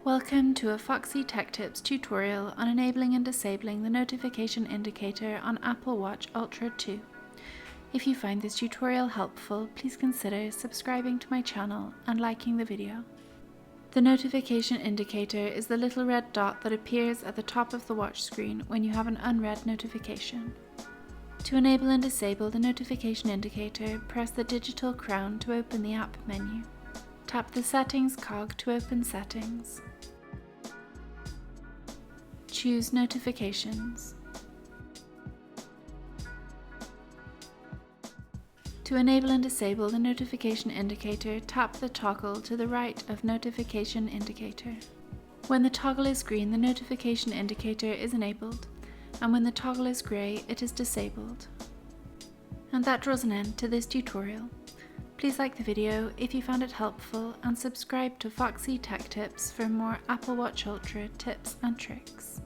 Welcome to a Foxy Tech Tips tutorial on enabling and disabling the notification indicator on Apple Watch Ultra 2. If you find this tutorial helpful, please consider subscribing to my channel and liking the video. The notification indicator is the little red dot that appears at the top of the watch screen when you have an unread notification. To enable and disable the notification indicator, press the digital crown to open the app menu. Tap the Settings cog to open Settings. Choose Notifications. To enable and disable the notification indicator, tap the toggle to the right of Notification Indicator. When the toggle is green, the notification indicator is enabled, and when the toggle is grey, it is disabled. And that draws an end to this tutorial. Please like the video if you found it helpful and subscribe to Foxy Tech Tips for more Apple Watch Ultra tips and tricks.